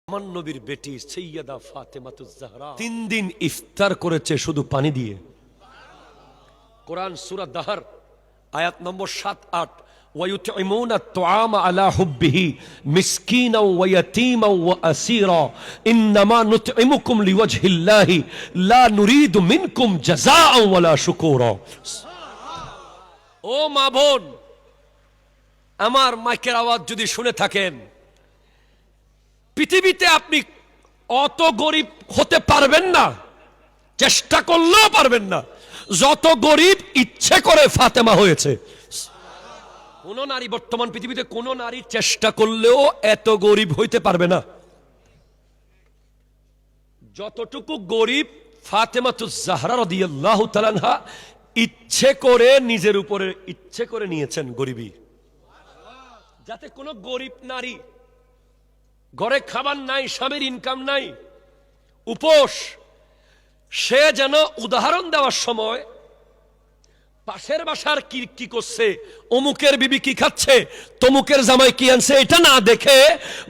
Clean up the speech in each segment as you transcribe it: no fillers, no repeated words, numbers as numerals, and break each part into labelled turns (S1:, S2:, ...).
S1: আমার নবীর বেটি সৈয়দা ফাতেমাতুজ জাহরা 3 দিন ইফতার করেছে শুধু পানি দিয়ে। কোরআন সূরা দাহর আয়াত নম্বর 7-8, وَيُطْعِمُونَ الطَّعَامَ عَلَى حُبِّهِ مِسْكِينًا وَيَتِيمًا وَأَسِيرًا إِنَّمَا نُطْعِمُكُمْ لِوَجْهِ اللَّهِ لَا نُرِيدُ مِنكُمْ جَزَاءً وَلَا شُكُورًا। ও মা বোন, আমার মাইকের আওয়াজ যদি শুনে থাকেন, পৃথিবীতে আপনি অত গরিব হতে পারবেন না, চেষ্টা করলেও পারবেন না, যত গরিব ইচ্ছে করে ফাতেমা হয়েছে। কোন নারী বর্তমান পৃথিবীতে কোন নারী চেষ্টা করলেও এত গরিব হইতে পারবে না যতটুকু গরিব ফাতেমাতুজ জাহরা রাদিয়াল্লাহু তাআলা আনহা ইচ্ছে করে নিজের উপরে ইচ্ছে করে নিয়েছেন গরিবী। যাতে কোন গরিব নারী ঘরে খাবার নাই, স্বামীর ইনকাম নাই, উপোস, সে যেন উদাহরণ দেওয়ার সময় পাশের বাসার কি করছে, অমুকের বিবি কি খাচ্ছে, তমুকের জামাই কি আনছে, এটা না দেখে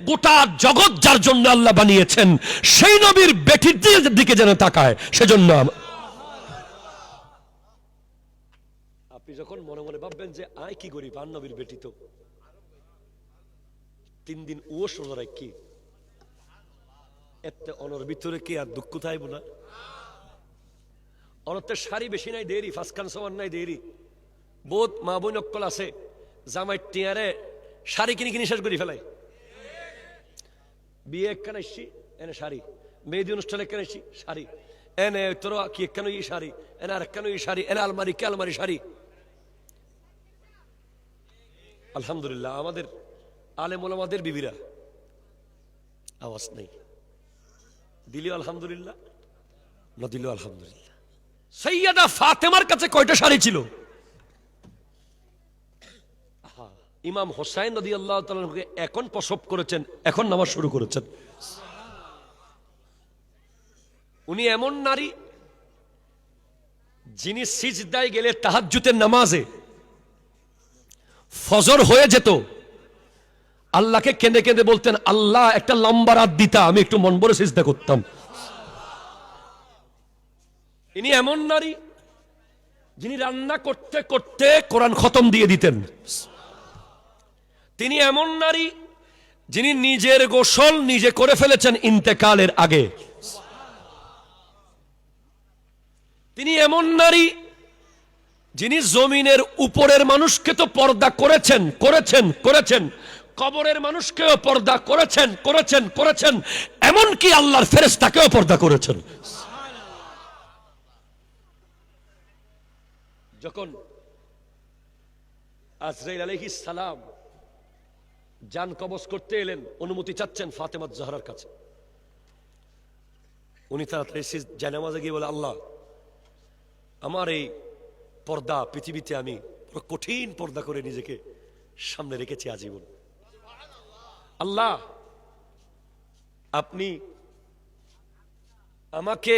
S1: গোটা জগৎ যার জন্য আল্লাহ বানিয়েছেন সেই নবীর বেটির দিকে যেন তাকায়। সেজন্য আপনি যখন মনে মনে ভাববেন যে আয় কি গরিব, আর নবীর বেটি তো 3 দিন ও সোজা কি এতে অনর ভিতরে কি আর দুঃখ থাইব না? অনতে শাড়ি বেশি নাই দেরি, ফাঁসখান সমান নাই দেরি, বহুত মা বোন অক্কল আছে জামাই টিয়ারে শাড়ি কিনে কিনে শেষ করে ফেলাই। বিয়ে একখান আসছি এনে শাড়ি, মেহেদি অনুষ্ঠানে একখান আসছি শাড়ি, এনে তোর কি একখান ই শাড়ি, এনে আর একখান ই শাড়ি, এনে আলমারি কে আলমারি শাড়ি। আলহামদুলিল্লাহ আমাদের আলেম ওলামাদের বিবিরা আওয়াজ নেই, দিলেও আলহামদুলিল্লাহ, না দিলেও আলহামদুলিল্লাহ। সৈয়দা ফাতেমার কাছে কয়টা শাড়ি ছিল? ইমাম হোসাইন রাদিয়াল্লাহু তাআলা আনহুকে এখন প্রসব করেছেন, এখন নামাজ শুরু করেছেন। উনি এমন নারী যিনি সিজদায় গেলে তাহাজ্জুদের নামাজে ফজর হয়ে যেত, আল্লাহকে কেঁদে কেঁদে বলতেন, আল্লাহ একটা লম্বা রাত দিতা, আমি একটু মন ভরে সিজদা করতাম। ইনি এমন নারী যিনি রান্না করতে করতে কোরআন খতম দিয়ে দিতেন। তিনি এমন নারী যিনি নিজের গোসল নিজে করে ফেলেছেন ইন্তেকালের আগে। তিনি এমন নারী যিনি জমিনের উপরের মানুষকে তো পর্দা করেছেন করেছেন করেছেন, কবরের মানুষকেও পর্দা করেছেন করেছেন করেছেন, এমনকি আল্লাহর ফেরেশতাকেও পর্দা করেছেন। যখন আজরাইল আলাইহিস সালাম জান কবজ করতে এলেন, অনুমতি চাচ্ছেন ফাতেমা জাহরার কাছে, উনি তাড়াতাড়ি জানামাজে গিয়ে বলে, আল্লাহ আমার এই পর্দা পৃথিবীতে আমি কঠিন পর্দা করে নিজেকে সামনে রেখেছি আজীবন। আল্লাহ আপনি আমাকে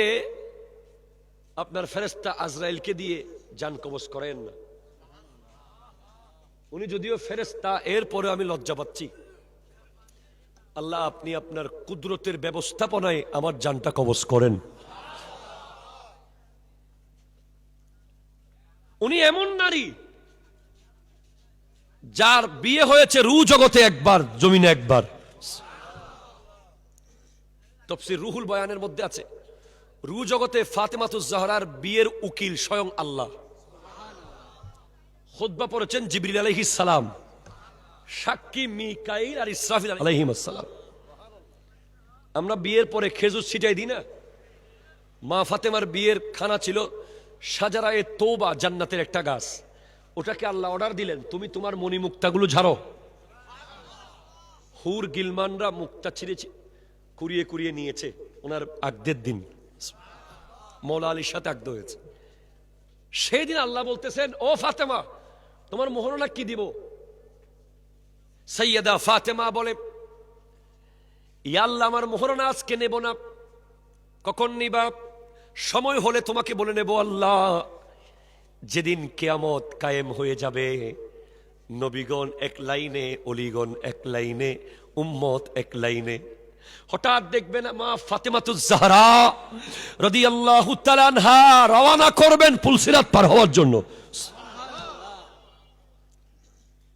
S1: আপনার ফেরেশতা আজরাইলকে দিয়ে জান কবজ করেন না। উনি যদিও ফেরেশতা, এরপরে আমি লজ্জা পাচ্ছি। আল্লাহ আপনি আপনার কুদরতের ব্যবস্থাপনায় আমার জানটা কবজ করেন। উনি এমন নারী যার বিয়ে হয়েছে রু জগতে একবার, জমিনে একবার। তাফসীর রুহুল বয়ানের মধ্যে আছে, রু জগতে ফাতেমাতুজ জাহরার বিয়ের উকিল স্বয়ং আল্লাহ। খুতবা পড়েছেন জিবরিল আলাইহিস সালাম, সাক্ষী মিকাইল আর ইসরাফিল আলাইহিস সালাম। আমরা বিয়ের পরে খেজুর ছিটাই দিই না? মা ফাতেমার বিয়ের খানা ছিল শাজারায়ে তওবা, জান্নাতের একটা গাছ। ওটাকে আল্লাহ অর্ডার দিলেন, তুমি তোমার মণি মুক্তাগুলো ঝাড়ো। হুর গিলমানরা মুক্তা ছিঁড়েছে, কুড়িয়ে কুড়িয়ে নিয়েছে ওনার আকদের দিন। মৌলা আলীর সাথে আকদ হয়েছে। সেই দিন আল্লাহ বলতেছেন, ও ফাতেমা তোমার মোহরনা কি দিব? সৈয়দা ফাতেমা বলে, ইয়া আল্লাহ আমার মোহরনা আজকে নেব না, কখন নিবা? সময় হলে তোমাকে বলে নেব আল্লাহ। যেদিন কিয়ামত কায়েম হয়ে যাবে, নবীগণ এক লাইনে, অলিগণ এক লাইনে, উম্মত এক লাইনে, হঠাৎ দেখবেন মা ফাতেমাতুজ জাহরা রাদিয়াল্লাহু তাআলা আনহা রওনা করবেন পুলসিরাত পার হওয়ার জন্য।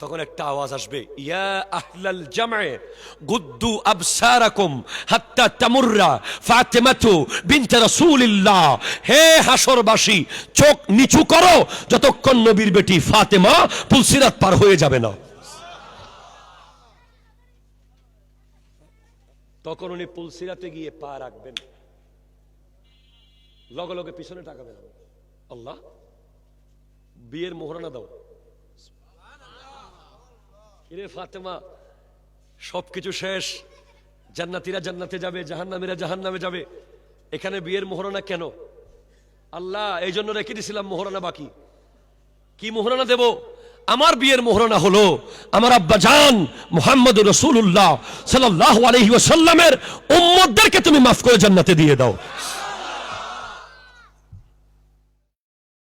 S1: তখন একটা আওয়াজ আসবে, ইয়া আহলাল জামে গুদ্দু আবসারাকুম হাত্তা তামুররা ফাতেমাতু বিনতে রাসূলিল্লাহ। হে হাসরবাসী, চোখ নিচু করো যতক্ষণ নবীর বেটি ফাতেমা পুলসিরাত পার হয়ে যাবে না। তখন উনি পুলসিরাতে গিয়ে পা রাখবেন, লগে লগে পিছনে তাকাবেন, আল্লাহ বিয়ের মোহরানা দাও। কিরে ফাতেমা, সবকিছু শেষ, জান্নাতীরা জান্নাতে যাবে, জাহান্নামীরা জাহান্নামে যাবে, এখানে বিয়ের মোহরানা কেন? আল্লাহ এই জন্য রেখে দিয়েছিলাম মোহরানা বাকি। কি মোহরানা দেব? আমার বিয়ের মোহরানা হলো আমার আব্বা জান মুহাম্মদুর রাসূলুল্লাহ সাল্লাল্লাহু আলাইহি ওয়াসাল্লামের উম্মতদেরকে তুমি মাফ করে জান্নাতে দিয়ে দাও।